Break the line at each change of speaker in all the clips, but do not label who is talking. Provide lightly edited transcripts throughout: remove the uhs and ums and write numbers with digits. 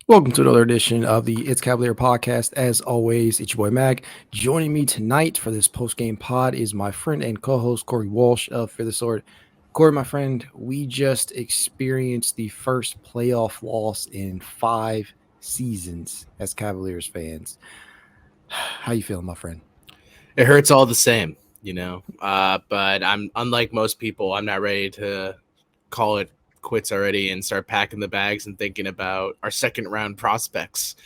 Welcome to another edition of the It's Cavalier podcast. As always, it's your boy Mac. Joining me tonight for this post-game pod is my friend and co-host Corey Walsh of For the Sword. Corey, my friend, we just experienced the first playoff loss in 5 seasons as Cavaliers fans. How you feeling, my friend?
It hurts all the same, but I'm unlike most people. I'm not ready to call it quits already and start packing the bags and thinking about our second round prospects.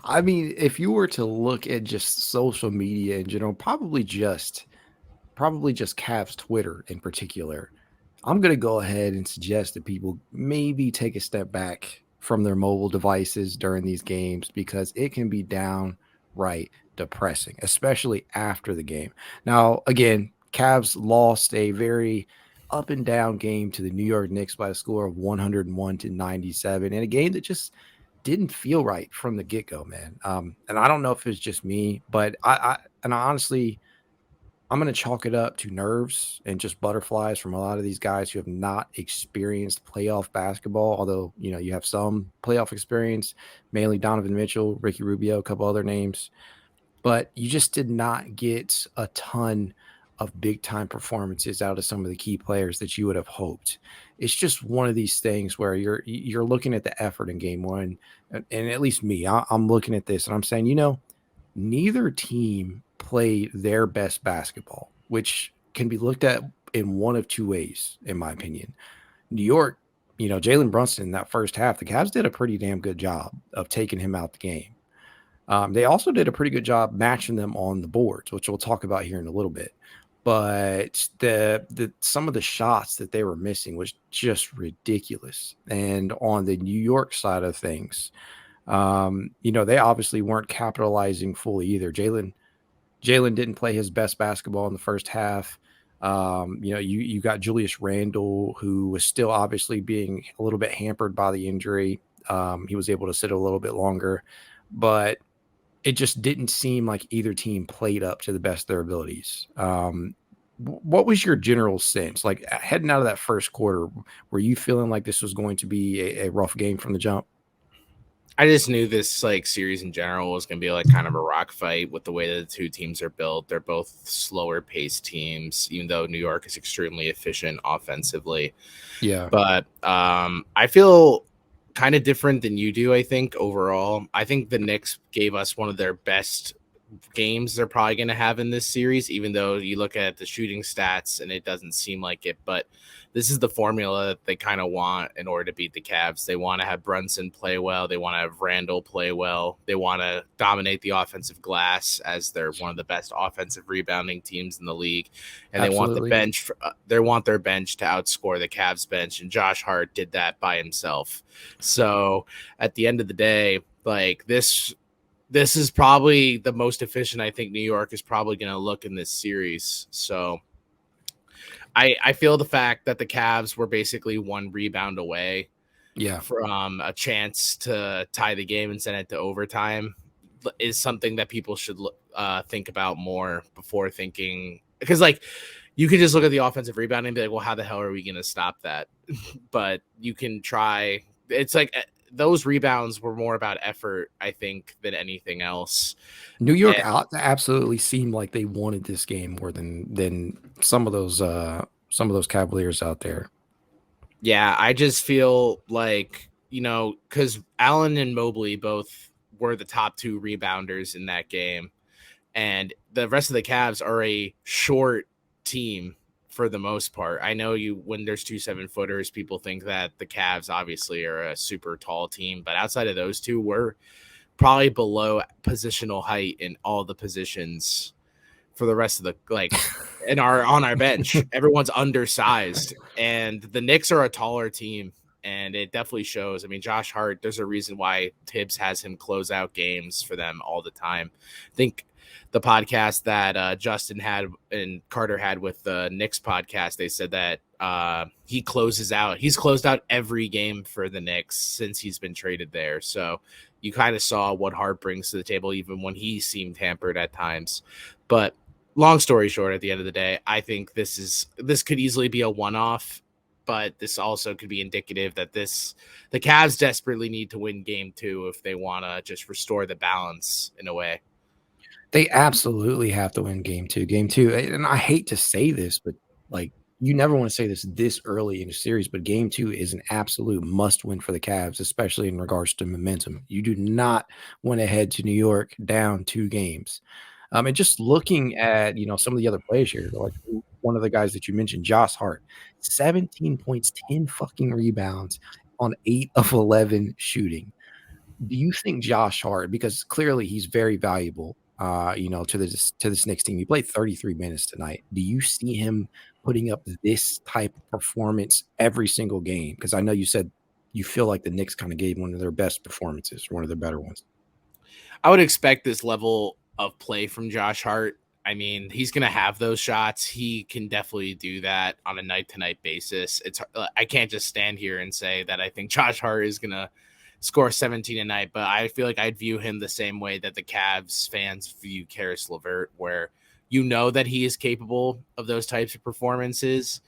I mean, if you were to look at just social media in general, probably just Cavs Twitter in particular, I'm going to go ahead and suggest that people maybe take a step back from their mobile devices during these games because it can be downright depressing, especially after the game. Now, again, Cavs lost a very up and down game to the New York Knicks by a score of 101-97, and a game that just didn't feel right from the get-go, man. And I don't know if it's just me, but I honestly, I'm going to chalk it up to nerves and just butterflies from a lot of these guys who have not experienced playoff basketball. Although, you have some playoff experience, mainly Donovan Mitchell, Ricky Rubio, a couple other names. But you just did not get a ton of big time performances out of some of the key players that you would have hoped. It's just one of these things where you're looking at the effort in game one, and at least me, I'm looking at this and I'm saying, neither team played their best basketball, which can be looked at in one of two ways, in my opinion. New York, Jalen Brunson in that first half, the Cavs did a pretty damn good job of taking him out the game. They also did a pretty good job matching them on the boards, which we'll talk about here in a little bit. But the some of the shots that they were missing was just ridiculous. And on the New York side of things, they obviously weren't capitalizing fully either. Jalen didn't play his best basketball in the first half. You got Julius Randle, who was still obviously being a little bit hampered by the injury. He was able to sit a little bit longer, but it just didn't seem like either team played up to the best of their abilities. What was your general sense? Like heading out of that first quarter, were you feeling like this was going to be a rough game from the jump?
I just knew this series in general was going to be kind of a rock fight with the way that the two teams are built. They're both slower paced teams, even though New York is extremely efficient offensively.
Yeah.
But I feel kind of different than you do, I think, overall. I think the Knicks gave us one of their best games they're probably going to have in this series, even though you look at the shooting stats and it doesn't seem like it. But this is the formula that they kind of want in order to beat the Cavs. They want to have Brunson play well. They want to have Randall play well. They want to dominate the offensive glass as they're one of the best offensive rebounding teams in the league. And
Absolutely.
they want the bench. They want their bench to outscore the Cavs bench. And Josh Hart did that by himself. So at the end of the day, this is probably the most efficient I think New York is probably going to look in this series. So I feel the fact that the Cavs were basically one rebound away from a chance to tie the game and send it to overtime is something that people should think about more before thinking. Because, you can just look at the offensive rebounding and be like, well, how the hell are we going to stop that? But you can try. It's like those rebounds were more about effort, I think, than anything else.
New York absolutely seemed like they wanted this game more than some of those Cavaliers out there.
Yeah, I just feel like, because Allen and Mobley both were the top two rebounders in that game, and the rest of the Cavs are a short team for the most part. I know when there's 2 7-footers, people think that the Cavs obviously are a super tall team, but outside of those two, we're probably below positional height in all the positions for the rest of the on our bench. Everyone's undersized, and the Knicks are a taller team, and it definitely shows. I mean, Josh Hart, there's a reason why Tibbs has him close out games for them all the time. I think the podcast that Justin had and Carter had with the Knicks podcast, they said that he's closed out every game for the Knicks since he's been traded there. So you kind of saw what Hart brings to the table, even when he seemed hampered at times. But long story short, at the end of the day, I think this could easily be a one-off. but this also could be indicative that the Cavs desperately need to win game 2 if they want to just restore the balance in a way.
They absolutely have to win game 2. Game 2, and I hate to say this, but, like, you never wanna say this early in a series, but game 2 is an absolute must win for the Cavs, especially in regards to momentum. You do not wanna head to New York down 2 games. And just looking at, some of the other players here, like one of the guys that you mentioned, Josh Hart, 17 points, 10 fucking rebounds on 8 of 11 shooting. Do you think Josh Hart, because clearly he's very valuable, to this Knicks team. He played 33 minutes tonight. Do you see him putting up this type of performance every single game? Because I know you said you feel like the Knicks kind of gave one of their best performances, or one of their better ones.
I would expect this level of play from Josh Hart. I mean, he's going to have those shots. He can definitely do that on a night-to-night basis. I can't just stand here and say that I think Josh Hart is going to score 17 a night, but I feel like I'd view him the same way that the Cavs fans view Karis LeVert, where you know that he is capable of those types of performances,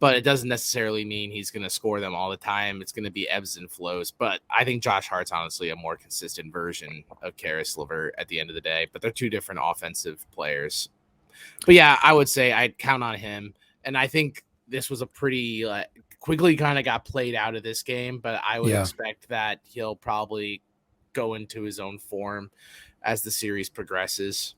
but it doesn't necessarily mean he's going to score them all the time. It's going to be ebbs and flows, but I think Josh Hart's honestly a more consistent version of Karis LeVert at the end of the day, but they're two different offensive players. But yeah, I would say I'd count on him, and I think this was a pretty Quigley kind of got played out of this game, but I would
Yeah.
expect that he'll probably go into his own form as the series progresses.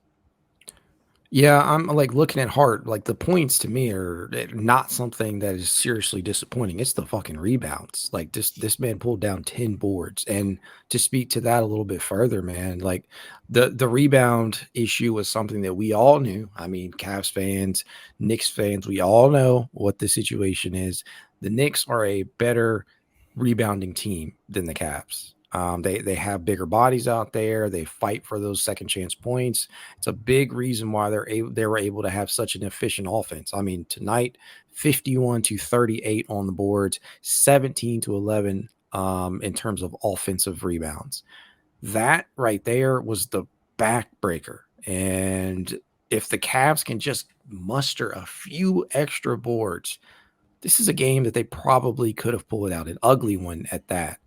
Yeah, I'm, like, looking at Hart, like, the points to me are not something that is seriously disappointing. It's the fucking rebounds. Like, this man pulled down 10 boards, and to speak to that a little bit further, man, like, the rebound issue was something that we all knew. I mean, Cavs fans, Knicks fans, we all know what the situation is. The Knicks are a better rebounding team than the Cavs. They have bigger bodies out there. They fight for those second chance points. It's a big reason why they were able to have such an efficient offense. I mean, tonight, 51 to 38 on the boards, 17 to 11 in terms of offensive rebounds. That right there was the backbreaker. And if the Cavs can just muster a few extra boards, this is a game that they probably could have pulled out, an ugly one at that.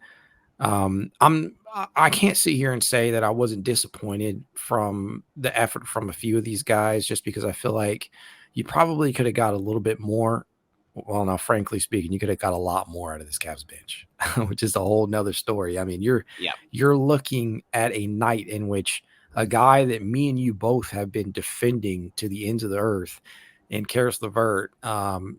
I can't sit here and say that I wasn't disappointed from the effort from a few of these guys, just because I feel like you probably could have got a little bit more. Well, now, frankly speaking, you could have got a lot more out of this Cavs bench, which is a whole nother story. I mean,
Yeah.
you're looking at a night in which a guy that me and you both have been defending to the ends of the earth, and Karis LeVert,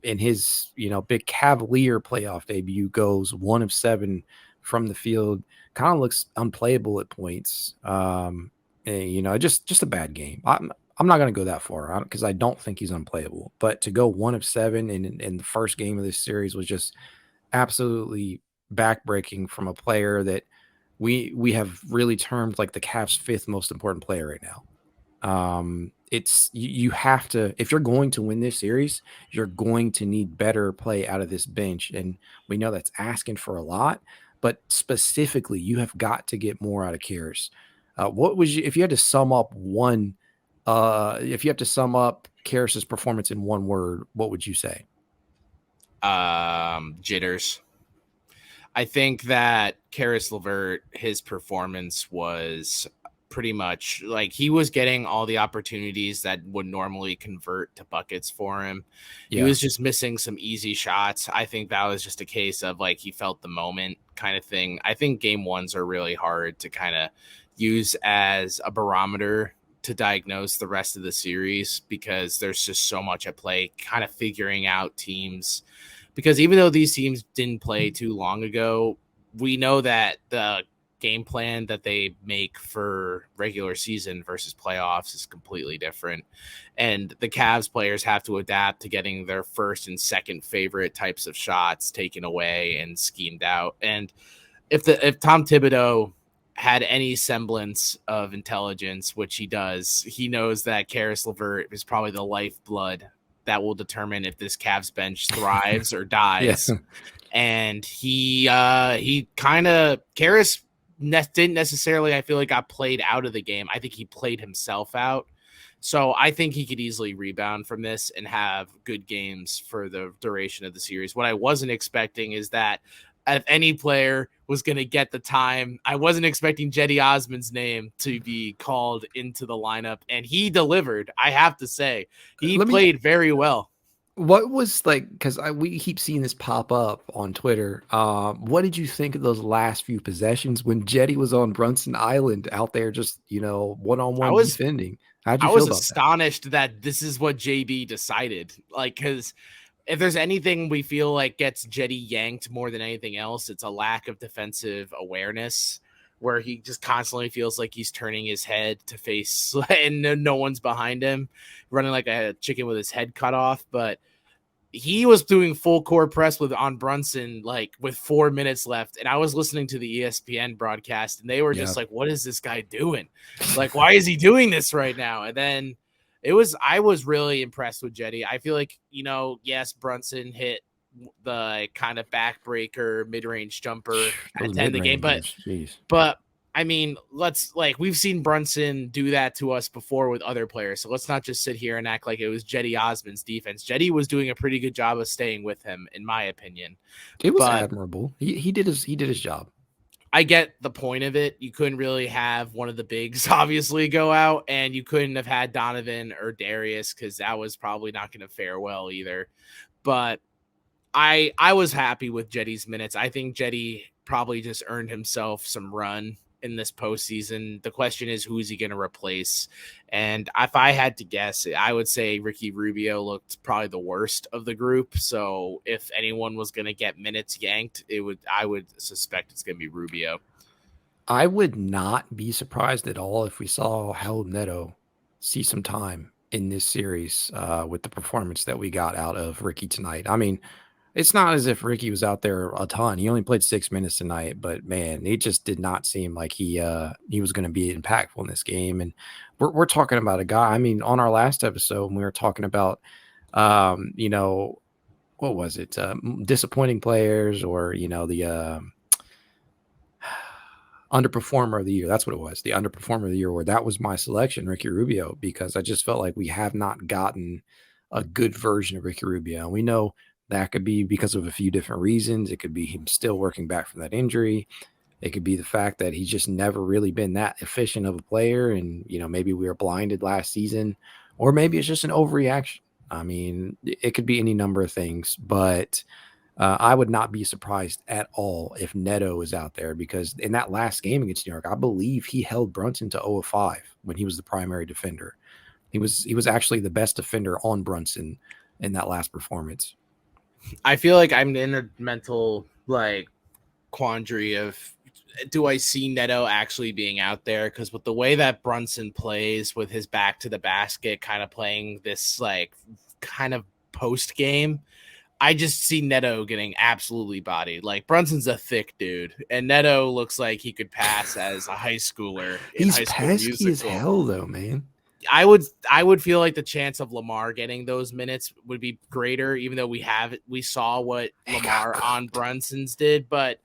in his big Cavalier playoff debut, goes 1 of 7 from the field, kind of looks unplayable at points. Just a bad game. I'm not going to go that far because I don't think he's unplayable. But to go 1 of 7 in the first game of this series was just absolutely backbreaking from a player that we have really termed like the Cavs' 5th most important player right now. It's you have to, if you're going to win this series, you're going to need better play out of this bench, and we know that's asking for a lot, but specifically, you have got to get more out of Karis. What was you if you had to sum up one? If you have to sum up Karis's performance in one word, what would you say?
Jitters. I think that Karis LeVert, his performance was pretty much like he was getting all the opportunities that would normally convert to buckets for him. He
Yeah,
was just missing some easy shots. I think that was just a case of like he felt the moment kind of thing. I think game ones are really hard to kind of use as a barometer to diagnose the rest of the series because there's just so much at play, kind of figuring out teams. Because even though these teams didn't play too long ago, we know that the game plan that they make for regular season versus playoffs is completely different. And the Cavs players have to adapt to getting their first and second favorite types of shots taken away and schemed out. And if Tom Thibodeau had any semblance of intelligence, which he does, he knows that Karis LeVert is probably the lifeblood that will determine if this Cavs bench thrives or
yeah,
dies. And he kind of Karis didn't necessarily, I feel like, got played out of the game. I think he played himself out So I think he could easily rebound from this and have good games for the duration of the series. What I wasn't expecting is that if any player was going to get the time, I wasn't expecting Jetty Osman's name to be called into the lineup, and he delivered. I have to say, he
Let me
played very well.
What was like, because we keep seeing this pop up on Twitter. What did you think of those last few possessions when Jetty was on Brunson Island out there just, one on
I
one
was
defending? How'd you
I
feel
was
about that?
astonished that this is what JB decided. Like, because if there's anything we feel like gets Jetty yanked more than anything else, it's a lack of defensive awareness where he just constantly feels like he's turning his head to face and no one's behind him, running like a chicken with his head cut off. But he was doing full court press on Brunson like with 4 minutes left, and I was listening to the ESPN broadcast, and they were
Yeah.
just like, "What is this guy doing? Like, why is he doing this right now?" And then I was really impressed with Jetty. I feel like yes, Brunson hit the kind of backbreaker mid range jumper at
Those
the end of
mid
the game,
rangers, jeez.
but I mean, we've seen Brunson do that to us before with other players. So let's not just sit here and act like it was Jetty Osman's defense. Jetty was doing a pretty good job of staying with him, in my opinion.
It was
But
admirable. He did his job.
I get the point of it. You couldn't really have one of the bigs obviously go out, and you couldn't have had Donovan or Darius because that was probably not going to fare well either. But I was happy with Jetty's minutes. I think Jetty probably just earned himself some run in this postseason. The question is, who is he going to replace? And if I had to guess, I would say Ricky Rubio looked probably the worst of the group. So if anyone was going to get minutes yanked, I would suspect it's going to be Rubio.
I would not be surprised at all if we saw Raul Neto see some time in this series with the performance that we got out of Ricky tonight. I mean, it's not as if Ricky was out there a ton. He only played 6 minutes tonight, but man, it just did not seem like he was going to be impactful in this game. And we're talking about a guy. I mean, on our last episode, when we were talking about, what was it? Disappointing players, or the underperformer of the year. That's what it was. The underperformer of the year, where that was my selection, Ricky Rubio, because I just felt like we have not gotten a good version of Ricky Rubio. And we know that could be because of a few different reasons. It could be him still working back from that injury. It could be the fact that he's just never really been that efficient of a player. And, maybe we were blinded last season, or maybe it's just an overreaction. I mean, it could be any number of things, but I would not be surprised at all if Neto is out there, because in that last game against New York, I believe he held Brunson to 0 of 5 when he was the primary defender. He was actually the best defender on Brunson in that last performance.
I feel like I'm in a mental quandary of, do I see Neto actually being out there? Because with the way that Brunson plays with his back to the basket, kind of playing this kind of post game, I just see Neto getting absolutely bodied. Like, Brunson's a thick dude, and Neto looks like he could pass as a high schooler in
He's
High School
pesky as
Musical.
hell, though, man.
I would feel like the chance of Lamar getting those minutes would be greater, even though we saw what Lamar on Brunson's did. But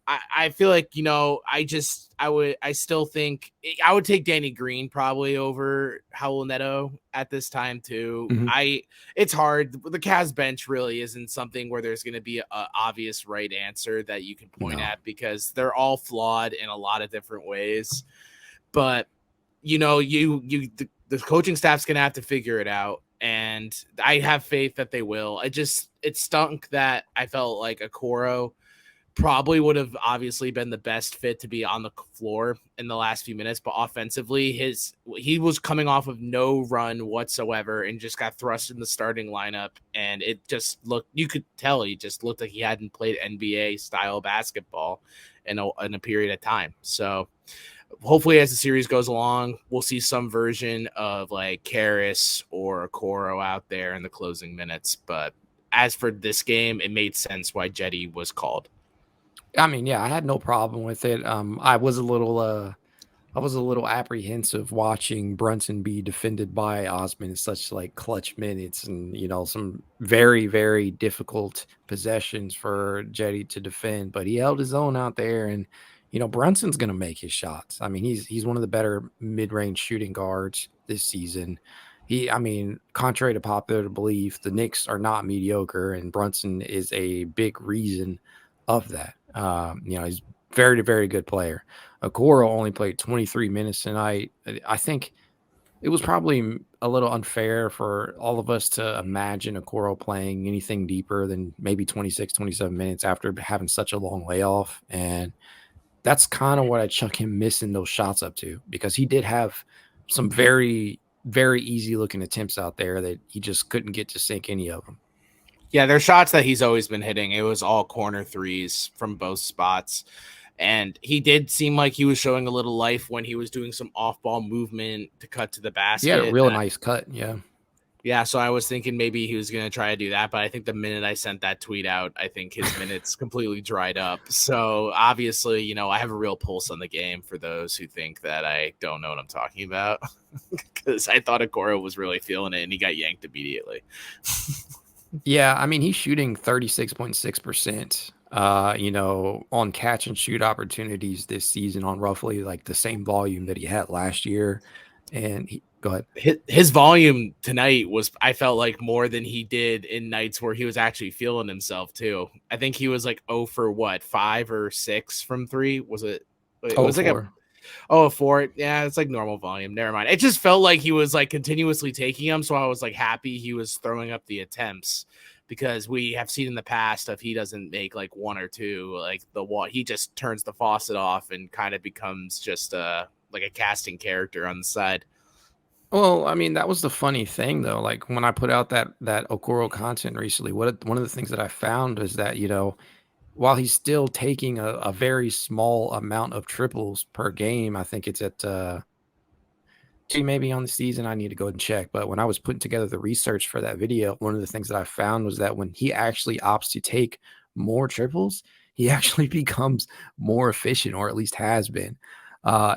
I feel like, I still think I would take Danny Green probably over Raul Neto at this time too.
Mm-hmm.
It's hard. The Cavs bench really isn't something where there's going to be an obvious right answer that you can point at, because they're all flawed in a lot of different ways. But the coaching staff's going to have to figure it out, and I have faith that they will. It stunk that I felt like Okoro probably would have obviously been the best fit to be on the floor in the last few minutes, but offensively he was coming off of no run whatsoever and just got thrust in the starting lineup, and it just looked, you could tell he just looked like he hadn't played NBA style basketball in a period of time. So hopefully as the series goes along, we'll see some version of like Karras or Okoro out there in the closing minutes. But as for this game, it made sense why Jetty was called.
I mean, yeah, I had no problem with it. I was a little apprehensive watching Brunson be defended by Osman in such clutch minutes, and some very, very difficult possessions for Jetty to defend. But he held his own out there, and Brunson's going to make his shots. I mean, he's one of the better mid-range shooting guards this season. I mean, contrary to popular belief, the Knicks are not mediocre, and Brunson is a big reason of that. He's very, very good player. Okoro only played 23 minutes tonight. I think it was probably a little unfair for all of us to imagine Okoro playing anything deeper than maybe 26, 27 minutes after having such a long layoff. And that's kind of what I chuck him missing those shots up to, because he did have some very, very easy looking attempts out there that he just couldn't get to sink any of them.
Yeah, they're shots that he's always been hitting. It was all corner threes from both spots. And he did seem like he was showing a little life when he was doing some off-ball movement to cut to the basket.
He had a real nice cut, yeah.
Yeah, so I was thinking maybe he was going to try to do that, but I think the minute I sent that tweet out, I think his minutes completely dried up. So obviously, I have a real pulse on the game for those who think that I don't know what I'm talking about, because I thought Okoro was really feeling it and he got yanked immediately.
Yeah, I mean, he's shooting 36.6%, on catch and shoot opportunities this season on roughly like the same volume that he had last year. And go ahead.
His volume tonight was, I felt like, more than he did in nights where he was actually feeling himself too. I think he was like 0 for 5 or 6 from 3. Was it? It was like
4.
4. Yeah, it's like normal volume. Never mind. It just felt like he was like continuously taking them. So I was like happy he was throwing up the attempts, because we have seen in the past if he doesn't make like 1 or 2, like he just turns the faucet off and kind of becomes just like a casting character on the side.
Well, I mean, that was the funny thing though. Like when I put out that Okoro content recently, one of the things that I found is that, while he's still taking a very small amount of triples per game, I think it's at maybe on the season. I need to go and check. But when I was putting together the research for that video, one of the things that I found was that when he actually opts to take more triples, he actually becomes more efficient, or at least has been.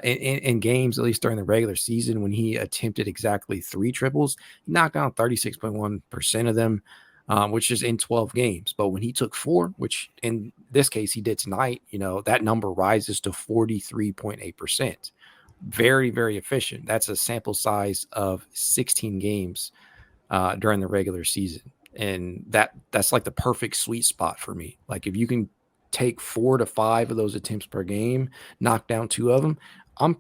In games, at least during the regular season, when he attempted exactly 3 triples, he knocked down 36.1% of them, which is in 12 games. But when he took 4, which in this case he did tonight, that number rises to 43.8%. Very, very efficient. That's a sample size of 16 games during the regular season. And that's like the perfect sweet spot for me. Like if you can take 4 to 5 of those attempts per game, knock down 2 of them, I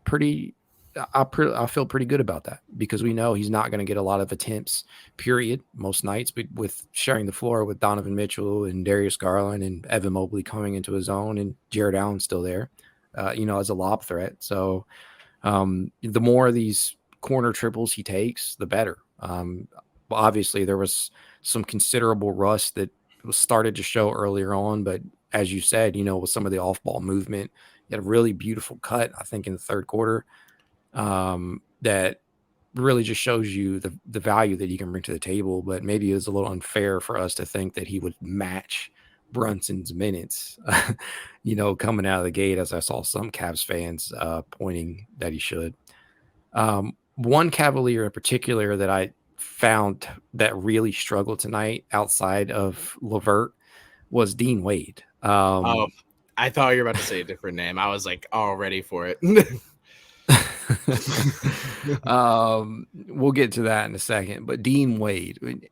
feel pretty good about that, because we know he's not going to get a lot of attempts, period, most nights, but with sharing the floor with Donovan Mitchell and Darius Garland and Evan Mobley coming into his own, and Jared Allen still there, as a lob threat. So the more of these corner triples he takes, the better. Obviously, there was some considerable rust that was started to show earlier on, but as you said, with some of the off-ball movement, he had a really beautiful cut, I think, in the third quarter, that really just shows you the value that he can bring to the table. But maybe it was a little unfair for us to think that he would match Brunson's minutes, coming out of the gate, as I saw some Cavs fans pointing that he should. One Cavalier in particular that I found that really struggled tonight outside of LeVert was Dean Wade.
I thought you were about to say a different name. I was like all ready for it.
We'll get to that in a second. But Dean Wade,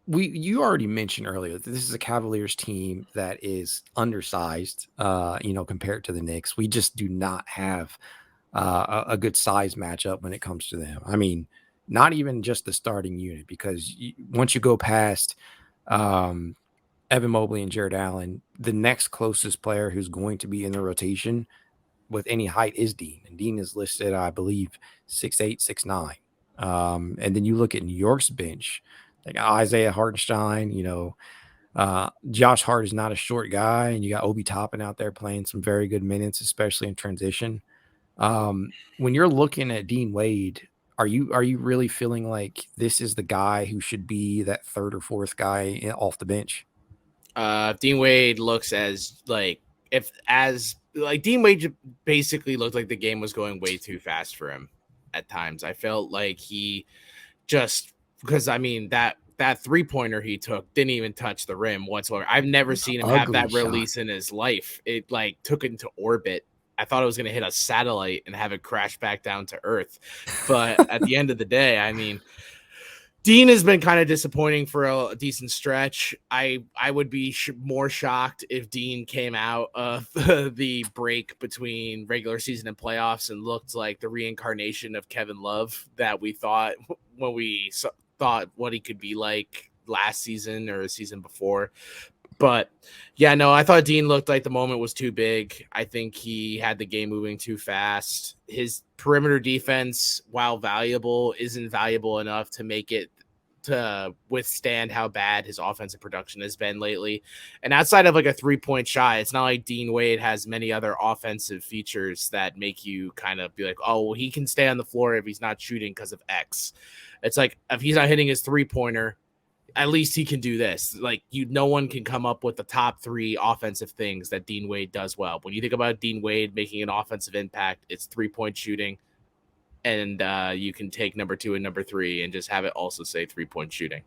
you already mentioned earlier that this is a Cavaliers team that is undersized, compared to the Knicks. We just do not have a good size matchup when it comes to them. I mean, not even just the starting unit, because once you go past Evan Mobley and Jared Allen, the next closest player who's going to be in the rotation with any height is Dean. And Dean is listed, I believe, 6'8", 6'9". And then you look at New York's bench, like Isaiah Hartenstein, Josh Hart is not a short guy, and you got Obi Toppin out there playing some very good minutes, especially in transition. When you're looking at Dean Wade, are you really feeling like this is the guy who should be that third or fourth guy off the bench?
Dean Wade looks Dean Wade basically looked like the game was going way too fast for him at times. I felt like he just, because I mean that 3-pointer he took didn't even touch the rim whatsoever. I've never seen him have that release in his life. It like took into orbit I thought it was going to hit a satellite and have it crash back down to Earth. But at the end of the day, I mean, Dean has been kind of disappointing for a decent stretch. I would be more shocked if Dean came out of the break between regular season and playoffs and looked like the reincarnation of Kevin Love that we thought when we thought what he could be like last season or the season before. But yeah, no, I thought Dean looked like the moment was too big. I think he had the game moving too fast. His perimeter defense, while valuable, isn't valuable enough to make it to withstand how bad his offensive production has been lately. And outside of like a 3-point shot, it's not like Dean Wade has many other offensive features that make you kind of be like, oh, well, he can stay on the floor if he's not shooting because of X. It's like if he's not hitting his 3-pointer, at least he can do this. Like no one can come up with the top 3 offensive things that Dean Wade does well. When you think about Dean Wade making an offensive impact, it's 3-point shooting, and you can take number 2 and number 3 and just have it also say 3-point shooting.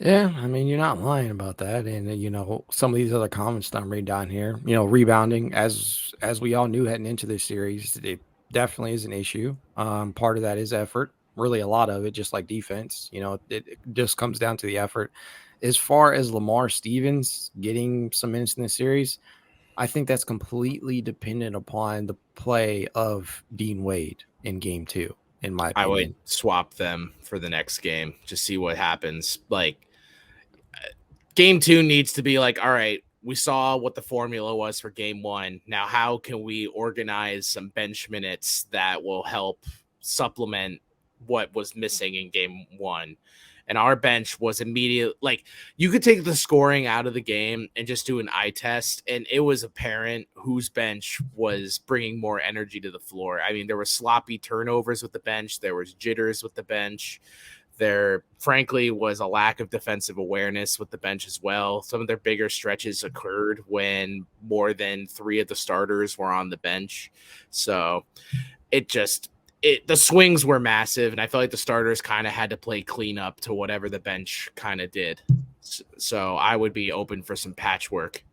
Yeah, I mean, you're not lying about that. And some of these other comments that I'm reading down here, rebounding, as we all knew heading into this series, it definitely is an issue. Part of that is effort. Really, a lot of it, just like defense. It just comes down to the effort. As far as Lamar Stevens getting some minutes in the series, I think that's completely dependent upon the play of Dean Wade in Game 2, in my
I would
opinion.
swap them for the next game to see what happens. Like game 2 needs to be like, all right, we saw what the formula was for game 1. Now, how can we organize some bench minutes that will help supplement what was missing in game 1? And our bench was immediate. Like you could take the scoring out of the game and just do an eye test, and it was apparent whose bench was bringing more energy to the floor. I mean, there were sloppy turnovers with the bench. There was jitters with the bench. There, frankly, was a lack of defensive awareness with the bench as well. Some of their bigger stretches occurred when more than 3 of the starters were on the bench. So the swings were massive, and I felt like the starters kind of had to play cleanup to whatever the bench kind of did. So I would be open for some patchwork.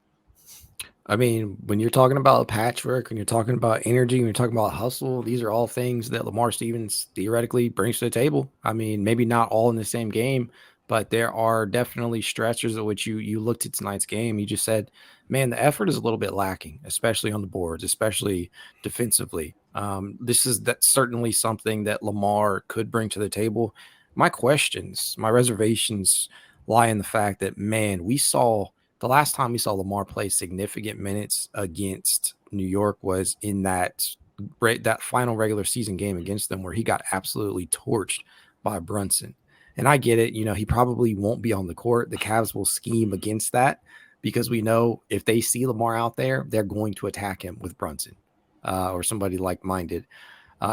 I mean, when you're talking about patchwork, when you're talking about energy, when you're talking about hustle, these are all things that Lamar Stevens theoretically brings to the table. I mean, maybe not all in the same game, but there are definitely stretches at which you looked at tonight's game. You just said, man, the effort is a little bit lacking, especially on the boards, especially defensively. That's certainly something that Lamar could bring to the table. My questions, my reservations lie in the fact that, man, the last time we saw Lamar play significant minutes against New York was in that final regular season game against them, where he got absolutely torched by Brunson. And I get it, he probably won't be on the court. The Cavs will scheme against that because we know if they see Lamar out there, they're going to attack him with Brunson or somebody like-minded.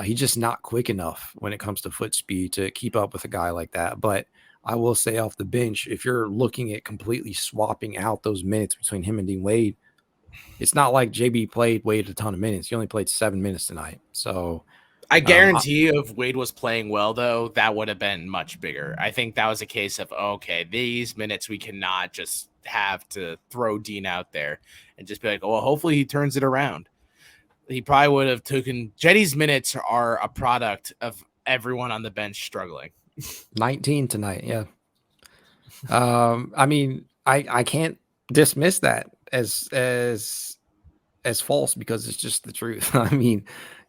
He's just not quick enough when it comes to foot speed to keep up with a guy like that. But I will say off the bench, if you're looking at completely swapping out those minutes between him and Dean Wade, it's not like JB played Wade a ton of minutes. He only played 7 minutes tonight. So
I guarantee if Wade was playing well, though, that would have been much bigger. I think that was a case of, okay, these minutes we cannot just have to throw Dean out there and just be like, oh, well, hopefully he turns it around. He probably would have taken Jetty's minutes are a product of everyone on the bench struggling.
19 tonight. Yeah. I mean, I can't dismiss that as false because it's just the truth. I mean,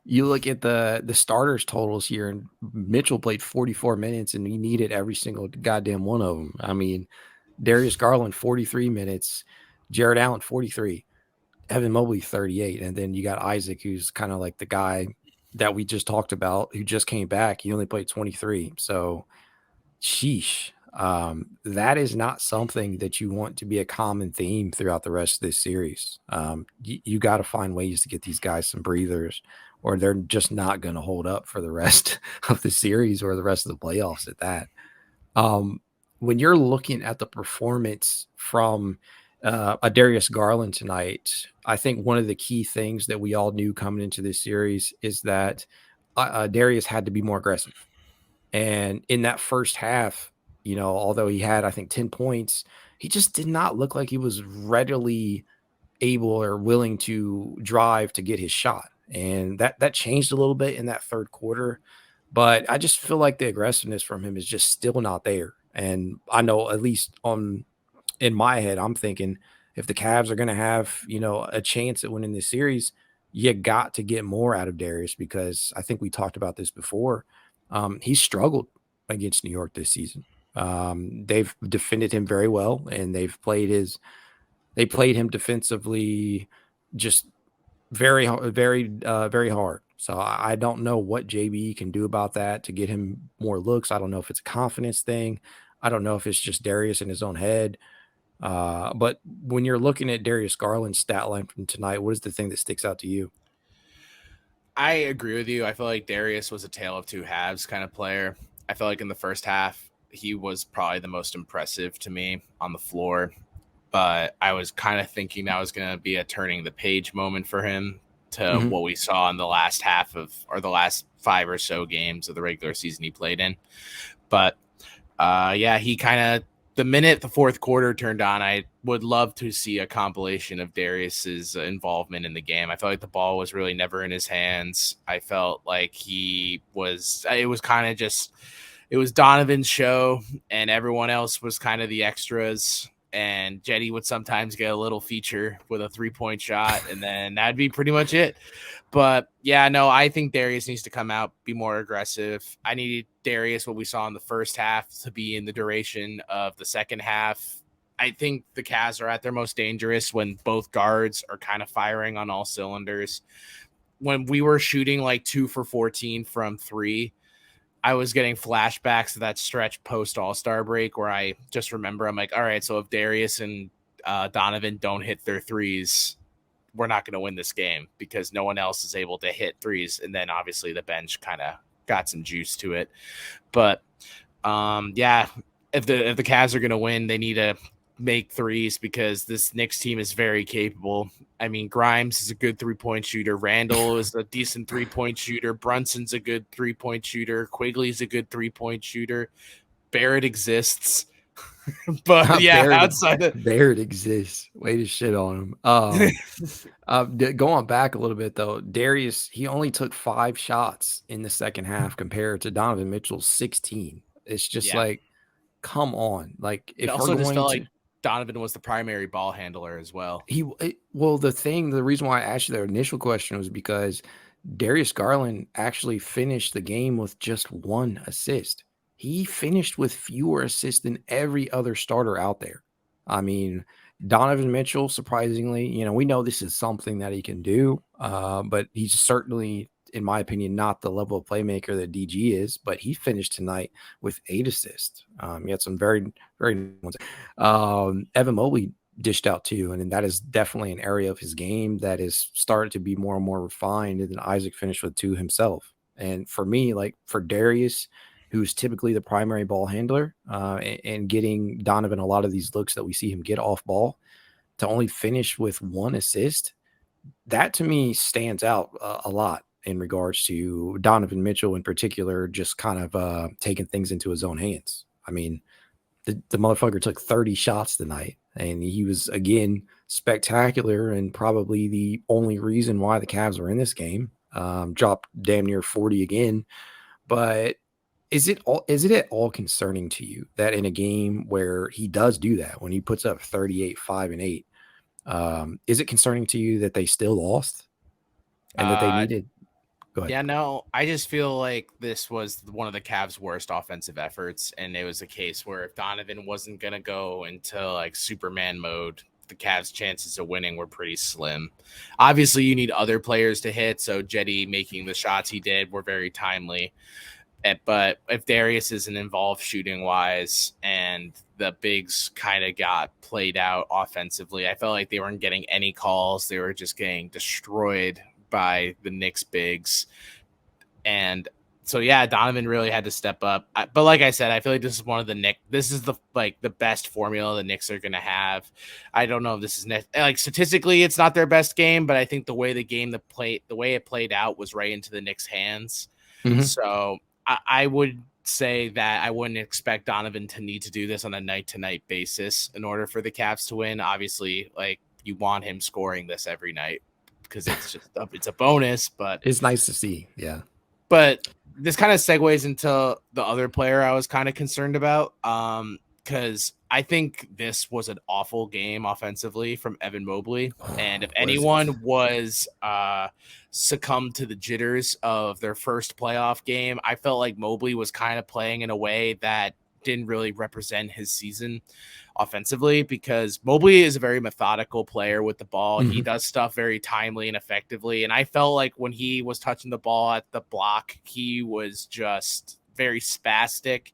you look at the starters totals here, and Mitchell played 44 minutes, and he needed every single goddamn one of them. I mean, Darius Garland 43 minutes, Jared Allen 43, Evan Mobley 38, and then you got Isaac, who's kind of like the guy that we just talked about, who just came back. He only played 23, so sheesh. That is not something that you want to be a common theme throughout the rest of this series. You got to find ways to get these guys some breathers, or they're just not going to hold up for the rest of the series or the rest of the playoffs at that. When you're looking at the performance from a Darius Garland tonight, I think one of the key things that we all knew coming into this series is that Darius had to be more aggressive. And in that first half, although he had, I think, 10 points, he just did not look like he was readily able or willing to drive to get his shot. And that changed a little bit in that third quarter. But I just feel like the aggressiveness from him is just still not there. And I know at least on in my head, I'm thinking if the Cavs are going to have, a chance at winning this series, you got to get more out of Darius because I think we talked about this before. He struggled against New York this season. They've defended him very well, and they played him defensively just very hard. So I don't know what JB can do about that to get him more looks. I don't know if it's a confidence thing. I don't know if it's just Darius in his own head. But when you're looking at Darius Garland's stat line from tonight, what is the thing that sticks out to you?
I agree with you. I feel like Darius was a tale of two halves kind of player. I feel like in the first half, he was probably the most impressive to me on the floor. But I was kind of thinking that was going to be a turning the page moment for him to
Mhm.
what we saw in the last half of, or the last 5 or so games of the regular season he played in. But yeah, he kind of, the minute the fourth quarter turned on, I would love to see a compilation of Darius's involvement in the game. I felt like the ball was really never in his hands. I felt like it was kind of just, it was Donovan's show and everyone else was kind of the extras. And Jetty would sometimes get a little feature with a 3-point shot, and then that'd be pretty much it. But yeah, no, I think Darius needs to come out, be more aggressive. I need Darius, what we saw in the first half, to be in the duration of the second half. I think the Cavs are at their most dangerous when both guards are kind of firing on all cylinders. When we were shooting like 2 for 14 from three, I was getting flashbacks to that stretch post All-Star break where I just remember I'm like, all right, so if Darius and Donovan don't hit their threes, we're not going to win this game because no one else is able to hit threes. And then obviously the bench kind of got some juice to it. But yeah, if the Cavs are going to win, they need to make threes because this Knicks team is very capable. I mean, Grimes is a good 3-point shooter. Randall is a decent 3-point shooter. Brunson's a good 3-point shooter. Quigley's a good 3-point shooter. Barrett exists. But yeah,
Barrett,
outside of
Barrett exists. Way to shit on him. Going back a little bit though, Darius he only took 5 shots in the second half compared to Donovan Mitchell's 16. It's just
yeah,
like, come on, like
it
if we're
also just
going
felt
to
like Donovan was the primary ball handler as well.
well, the reason why I asked you that initial question was because Darius Garland actually finished the game with just 1 assist. He finished with fewer assists than every other starter out there. I mean, Donovan Mitchell, surprisingly, we know this is something that he can do, but he's certainly, in my opinion, not the level of playmaker that DG is. But he finished tonight with 8 assists. He had some very, very ones. Evan Mobley dished out too, and that is definitely an area of his game that is started to be more and more refined. And then Isaac finished with 2 himself. And for me, like for Darius, who's typically the primary ball handler, and getting Donovan a lot of these looks that we see him get off ball, to only finish with 1 assist, that to me stands out a lot in regards to Donovan Mitchell in particular, just kind of taking things into his own hands. I mean, the motherfucker took 30 shots tonight, and he was again spectacular and probably the only reason why the Cavs were in this game. Dropped damn near 40 again. But is it at all concerning to you that in a game where he does do that, when he puts up 38, 5, and 8, is it concerning to you that they still lost and that they
Uh,
needed? Go ahead.
Yeah, no, I just feel like this was one of the Cavs' worst offensive efforts, and it was a case where if Donovan wasn't gonna go into like Superman mode, the Cavs' chances of winning were pretty slim. Obviously, you need other players to hit, so Jetty making the shots he did were very timely. But if Darius isn't involved shooting wise and the bigs kind of got played out offensively, I felt like they weren't getting any calls. They were just getting destroyed by the Knicks bigs. And so yeah, Donovan really had to step up. But like I said, I feel like this is one of the Knicks. This is the best formula the Knicks are gonna have. I don't know if this is like statistically, it's not their best game, but I think the way the way it played out was right into the Knicks' hands.
Mhm.
So I would say that I wouldn't expect Donovan to need to do this on a night to night basis in order for the Cavs to win. Obviously, like you want him scoring this every night because it's a bonus.
It's nice to see. Yeah.
But this kind of segues into the other player I was kind of concerned about. Because I think this was an awful game offensively from Evan Mobley. And if
Was it?
anyone was succumbed to the jitters of their first playoff game, I felt like Mobley was kind of playing in a way that didn't really represent his season offensively, because Mobley is a very methodical player with the ball. He does stuff very timely and effectively. And I felt like when he was touching the ball at the block, he was just very spastic.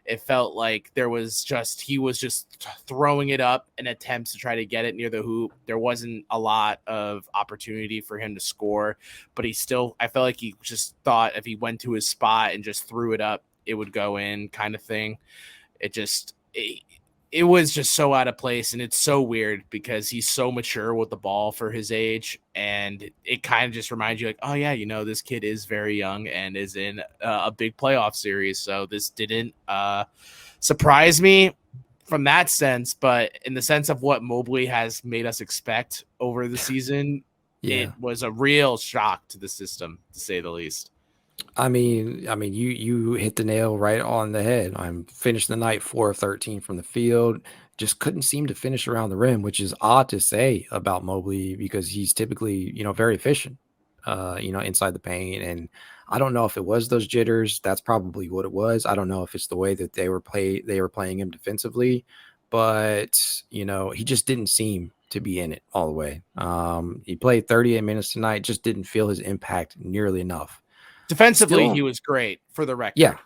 It felt like he was just throwing it up in attempts to try to get it near the hoop. There wasn't a lot of opportunity for him to score, but I felt like he just thought if he went to his spot and just threw it up, it would go in, kind of thing. It was just so out of place, and it's so weird because he's so mature with the ball for his age, and it kind of just reminds you like, oh yeah, this kid is very young and is in a big playoff series, so this didn't surprise me from that sense. But in the sense of what Mobley has made us expect over the season, it was a real shock to the system, to say the least.
I mean, you hit the nail right on the head. I'm finished the night 4 of 13 from the field. Just couldn't seem to finish around the rim, which is odd to say about Mobley because he's typically, very efficient, inside the paint. And I don't know if it was those jitters. That's probably what it was. I don't know if it's the way that they were playing him defensively, but he just didn't seem to be in it all the way. He played 38 minutes tonight, just didn't feel his impact nearly enough.
Defensively, he was great, for the record.
Yeah,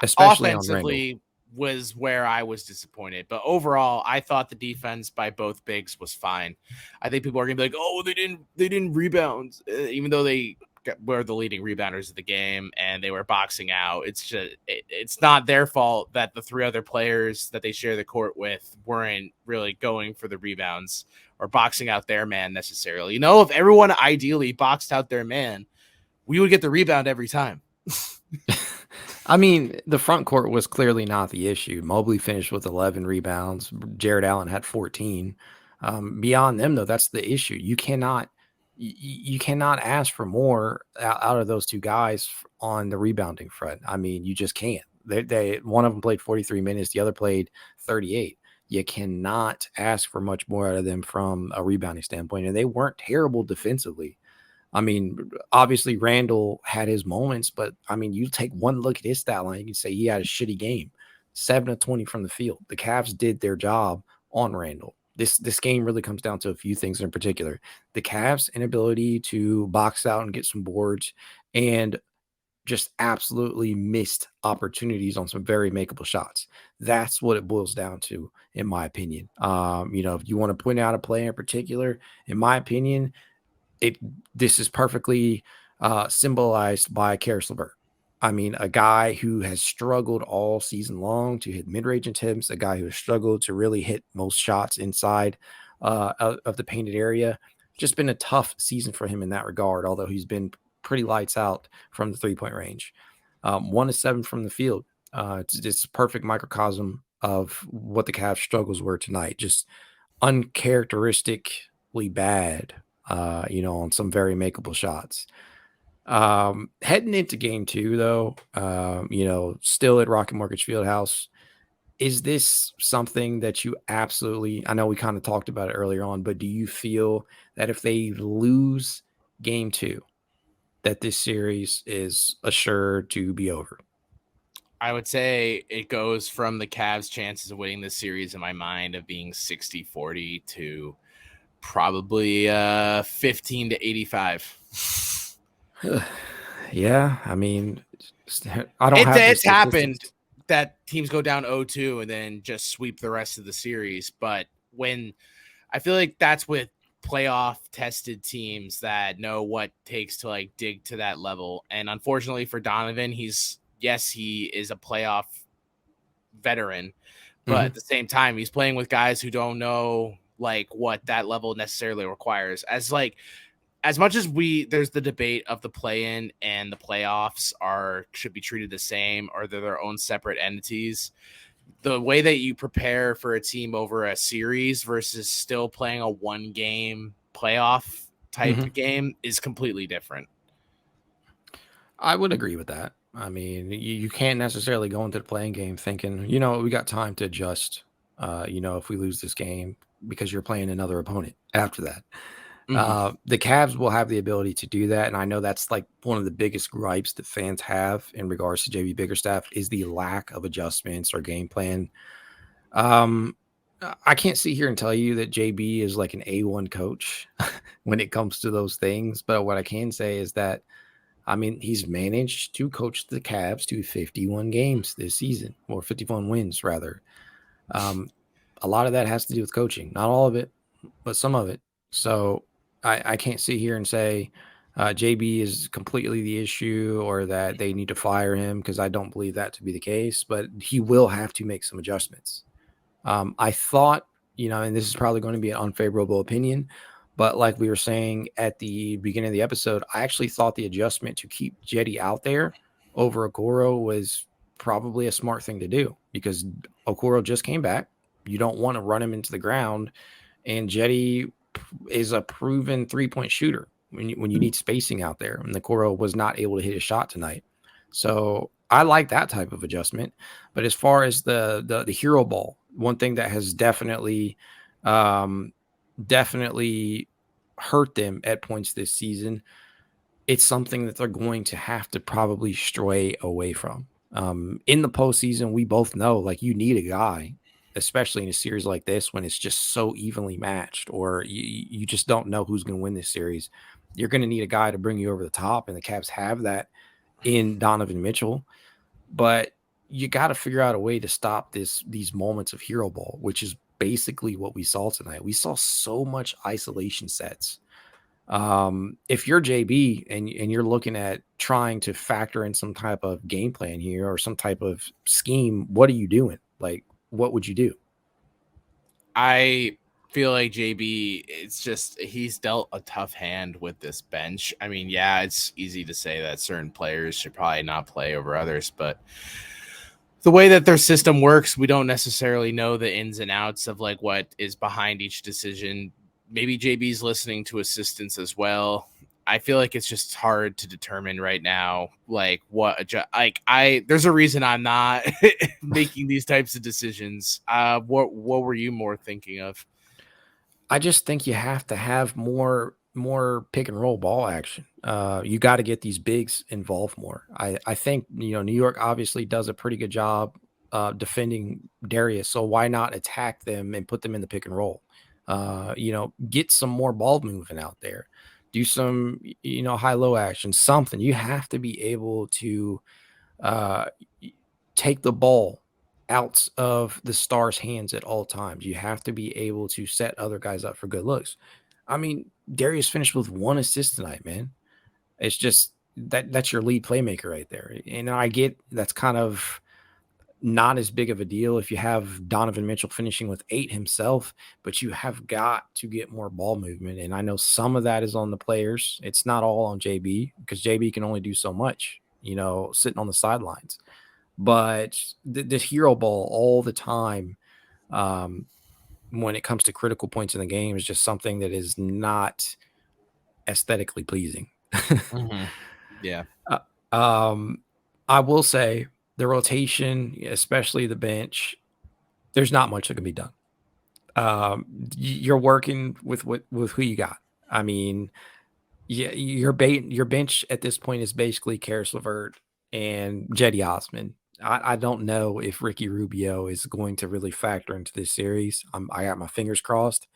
especially
offensively was where I was disappointed. But overall, I thought the defense by both bigs was fine. I think people are gonna be like, "Oh, they didn't rebound," even though they were the leading rebounders of the game and they were boxing out. It's not their fault that the three other players that they share the court with weren't really going for the rebounds or boxing out their man necessarily. If everyone ideally boxed out their man, we would get the rebound every time.
I mean, the front court was clearly not the issue. Mobley finished with 11 rebounds. Jared Allen had 14. Beyond them, though, that's the issue. You cannot ask for more out of those two guys on the rebounding front. I mean, you just can't. They one of them played 43 minutes, the other played 38. You cannot ask for much more out of them from a rebounding standpoint, and they weren't terrible defensively. I mean, obviously Randall had his moments, but I mean, you take one look at his stat line, you can say he had a shitty game. 7 of 20 from the field. The Cavs did their job on Randall. This game really comes down to a few things in particular. The Cavs' inability to box out and get some boards, and just absolutely missed opportunities on some very makeable shots. That's what it boils down to, in my opinion. If you want to point out a player in particular, in my opinion, this is perfectly symbolized by Karis LeVert. I mean, a guy who has struggled all season long to hit mid-range attempts, a guy who has struggled to really hit most shots inside of the painted area. Just been a tough season for him in that regard, although he's been pretty lights out from the three-point range. 1 of 7 from the field. It's a perfect microcosm of what the Cavs' struggles were tonight. Just uncharacteristically bad, on some very makeable shots. Heading into game 2, though, still at Rocket Mortgage Fieldhouse, is this something that you absolutely, I know we kind of talked about it earlier on, but do you feel that if they lose game 2, that this series is assured to be over?
I would say it goes from the Cavs' chances of winning this series in my mind of being 60-40 to probably 15 to 85.
Yeah, I mean, I don't have
it's happened that teams go down 0-2 and then just sweep the rest of the series. But when I feel like that's with playoff tested teams that know what it takes to like dig to that level. And unfortunately for Donovan, he is a playoff veteran, but at the same time, he's playing with guys who don't know like what that level necessarily requires. As much as there's the debate of the play-in and the playoffs should be treated the same, or they're their own separate entities. the way that you prepare for a team over a series versus still playing a 1-game playoff type
Mhm.
game is completely different.
I would agree with that. I mean, you can't necessarily go into the playing game thinking, we got time to adjust. If we lose this game because you're playing another opponent after that.
Mhm.
The Cavs will have the ability to do that, and I know that's like one of the biggest gripes that fans have in regards to JB Biggerstaff is the lack of adjustments or game plan. Um, I can't sit here and tell you that JB is like an A1 coach when it comes to those things, but what I can say is that he's managed to coach the Cavs to 51 games this season, or 51 wins rather. Um, a lot of that has to do with coaching, not all of it, but some of it. So I can't sit here and say JB is completely the issue or that they need to fire him because I don't believe that to be the case. But he will have to make some adjustments. I thought, and this is probably going to be an unfavorable opinion, but like we were saying at the beginning of the episode, I actually thought the adjustment to keep Jetty out there over Okoro was probably a smart thing to do because Okoro just came back. You don't want to run him into the ground, and Jetty is a proven 3-point shooter when you need spacing out there. And Okoro was not able to hit a shot tonight, so I like that type of adjustment. But as far as the hero ball, one thing that has um, definitely hurt them at points this season, it's something that they're going to have to probably stray away from. In the postseason, we both know like you need a guy, especially in a series like this when it's just so evenly matched, or you just don't know who's going to win this series. You're going to need a guy to bring you over the top, and the Cavs have that in Donovan Mitchell. But you got to figure out a way to stop these moments of hero ball, which is basically what we saw tonight. We saw so much isolation sets. If you're JB and you're looking at trying to factor in some type of game plan here or some type of scheme, what are you doing? Like, what would you do?
I feel like JB, it's just he's dealt a tough hand with this bench. I mean, yeah, it's easy to say that certain players should probably not play over others, but the way that their system works, we don't necessarily know the ins and outs of like what is behind each decision. Maybe JB's listening to assistants as well. I feel like it's just hard to determine right now, like there's a reason I'm not making these types of decisions. What were you more thinking of?
I just think you have to have more pick and roll ball action. You got to get these bigs involved more. I think New York obviously does a pretty good job defending Darius, so why not attack them and put them in the pick and roll? Get some more ball movement out there. Do some high low action, something. You have to be able to uh, take the ball out of the star's hands at all times. You have to be able to set other guys up for good looks. Darius finished with 1 assist tonight, man. It's just that's your lead playmaker right there. And I get that's kind of not as big of a deal if you have Donovan Mitchell finishing with 8 himself, but you have got to get more ball movement. And I know some of that is on the players. It's not all on JB because JB can only do so much, sitting on the sidelines. But the hero ball all the time, um, when it comes to critical points in the game, is just something that is not aesthetically pleasing.
Mm-hmm. Yeah.
uh, um, I will say the rotation, especially the bench, there's not much that can be done. You're working with who you got. I mean, yeah, your bench at this point is basically Karis LeVert and Jetty Osman. I don't know if Ricky Rubio is going to really factor into this series. I got my fingers crossed,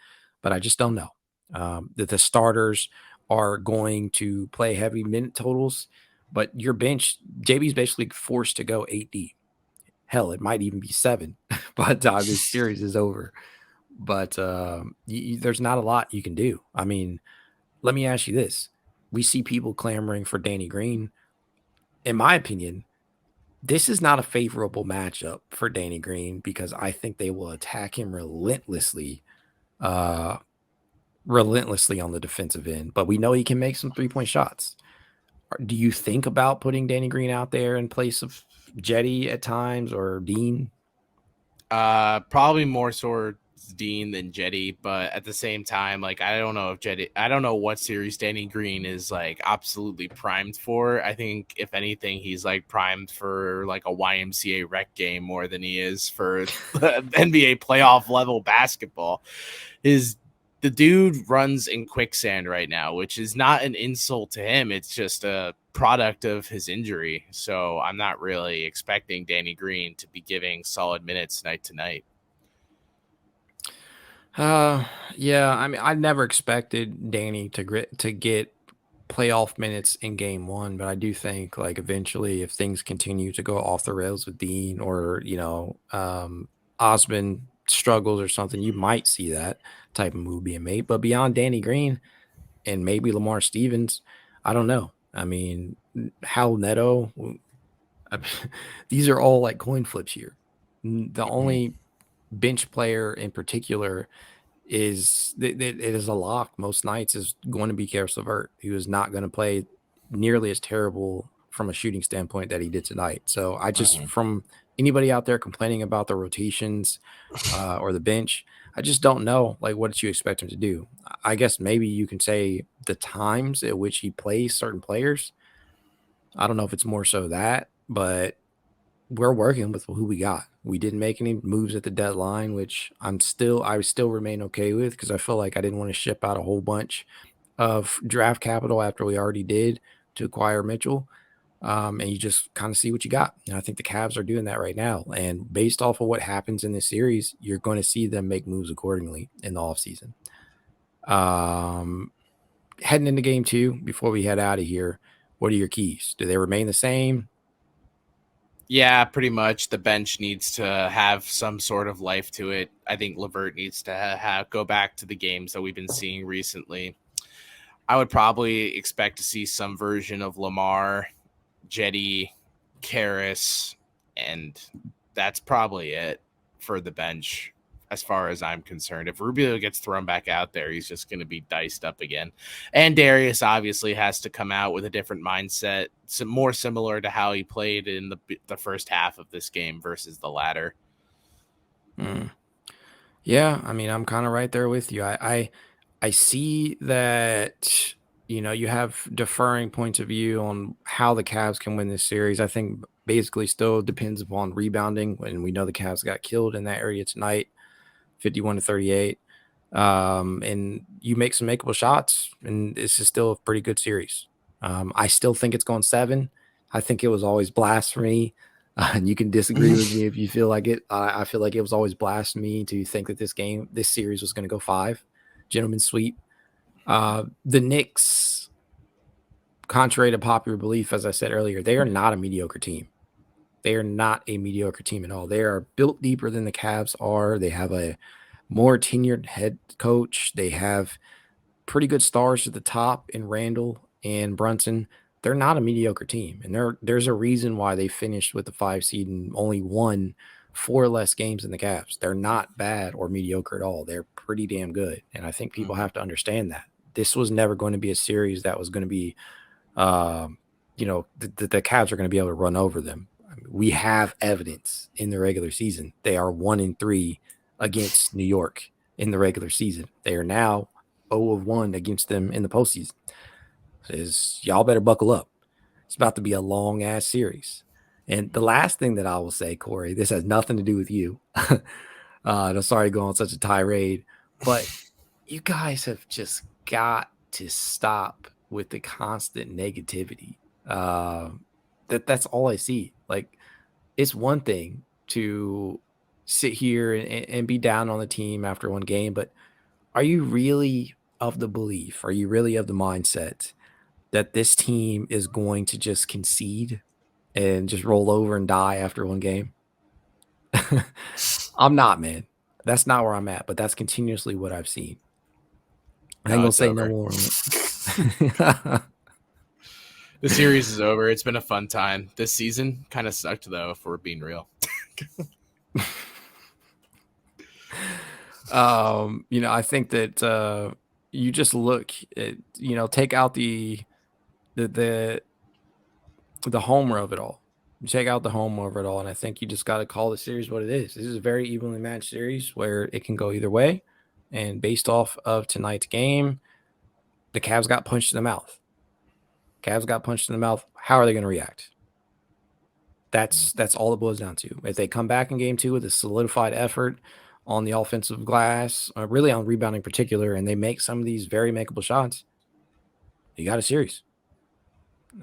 but I just don't know. That the starters are going to play heavy minute totals, but your bench, JB's basically forced to go 8 deep. Hell, it might even be 7 by the time this series is over. But there's not a lot you can do. I mean, let me ask you this. We see people clamoring for Danny Green. In my opinion, this is not a favorable matchup for Danny Green because I think they will attack him uh, relentlessly on the defensive end. But we know he can make some 3-point shots. Do you think about putting Danny Green out there in place of Jetty at times or Dean?
Probably more towards Dean than Jetty, but at the same time, like I don't know if Jetty, I don't know what series Danny Green is like absolutely primed for. I think if anything, he's like primed for like a YMCA rec game more than he is for NBA playoff level basketball. His The dude runs in quicksand right now, which is not an insult to him. It's just a product of his injury. So I'm not really expecting Danny Green to be giving solid minutes night to night.
Yeah, I mean, I never expected Danny to get playoff minutes in game one, but I do think like eventually if things continue to go off the rails with Dean or, Osmond struggles or something, you might see that type of move being made. But beyond Danny Green and maybe Lamar Stevens, I don't know. I mean, Hal Neto, these are all like coin flips here. The only bench player in particular it is a lock most nights is going to be Karis LeVert, who is not going to play nearly as terrible from a shooting standpoint that he did tonight. So I just, from anybody out there complaining about the rotations or the bench, I just don't know like what you expect him to do. I guess maybe you can say the times at which he plays certain players. I don't know if it's more so that, but we're working with who we got. We didn't make any moves at the deadline, which I still remain okay with because I feel like I didn't want to ship out a whole bunch of draft capital after we already did to acquire Mitchell. And you just kind of see what you got. And I think the Cavs are doing that right now. And based off of what happens in this series, you're going to see them make moves accordingly in the offseason. Heading into game two, before we head out of here, what are your keys? Do they remain the same?
Yeah, pretty much. The bench needs to have some sort of life to it. I think LeVert needs to go back to the games that we've been seeing recently. I would probably expect to see some version of Lamar, Jetty, Karras, and that's probably it for the bench as far as I'm concerned. If Rubio gets thrown back out there, he's just going to be diced up again. And Darius obviously has to come out with a different mindset, more similar to how he played in the first half of this game versus the latter.
Yeah, I mean, I'm kind of right there with you. I see that you have differing points of view on how the Cavs can win this series. I think basically still depends upon rebounding, and we know the Cavs got killed in that area tonight, 51-38. And you make some makeable shots, and this is still a pretty good series. I still think it's going 7. I think it was always blasphemy. And you can disagree with me if you feel like it. I feel like it was always blasphemy to think that this series was going to go 5. Gentlemen's sweep. The Knicks, contrary to popular belief, as I said earlier, they are not a mediocre team. They are not a mediocre team at all. They are built deeper than the Cavs are. They have a more tenured head coach. They have pretty good stars at the top in Randall and Brunson. They're not a mediocre team, and there's a reason why they finished with the 5 seed and only won 4 less games than the Cavs. They're not bad or mediocre at all. They're pretty damn good, and I think people have to understand that. This was never going to be a series that was going to be, the Cavs are going to be able to run over them. I mean, we have evidence in the regular season. They are 1-3 against New York in the regular season. They are now 0-1 against them in the postseason. Y'all better buckle up. It's about to be a long ass series. And the last thing that I will say, Corey, this has nothing to do with you. I'm sorry to go on such a tirade, but you guys have just got to stop with the constant negativity. That's all I see. Like, it's one thing to sit here and be down on the team after one game, but are you really of the belief? Are you really of the mindset that this team is going to just concede and just roll over and die after one game? I'm not, man. That's not where I'm at, but that's continuously what I've seen. I ain't
No,
gonna
it's
say no
over.
more on it.
The series is over. It's been a fun time. This season kind of sucked, though, if we're being real.
I think that you just look at, take out the the homer of it all. You take out the home over it all, and I think you just got to call the series what it is. This is a very evenly matched series where it can go either way. And based off of tonight's game, the Cavs got punched in the mouth. Cavs got punched in the mouth. How are they going to react? That's all it boils down to. If they come back in game two with a solidified effort on the offensive glass, really on rebounding in particular, and they make some of these very makeable shots, you got a series.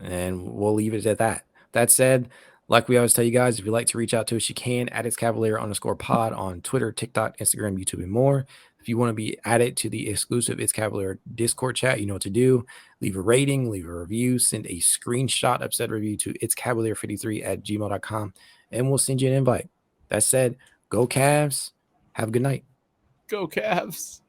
And we'll leave it at that. That said, like we always tell you guys, if you'd like to reach out to us, you can at It's Cavalier_pod on Twitter, TikTok, Instagram, YouTube, and more. If you want to be added to the exclusive It's Cavalier Discord chat, you know what to do. Leave a rating, leave a review, send a screenshot of said review to itscavalier53@gmail.com, and we'll send you an invite. That said, go Cavs. Have a good night.
Go Cavs.